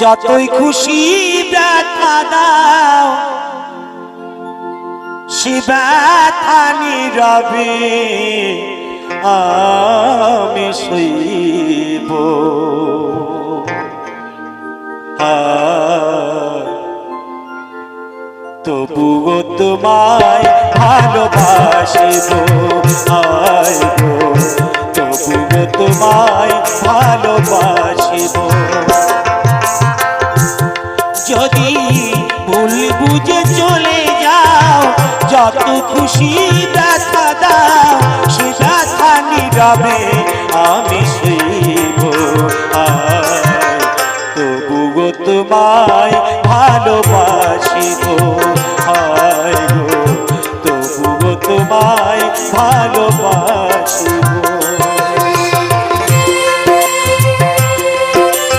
যতই খুশি ব্যথা দাও সে ব্যথা নীরবে আমি সইব। তবুও তোমায় ভালোবাসিব, তবুও তোমায় ভালোবাসিব। যদি ভুল বুঝে চলে যাও, যত খুশি ব্যথা দাও সে ব্যথা নীরবে আমি সইব। তবুও তোমায় ভালোবাসিব, তবুও তোমায় ভালোবাসিব।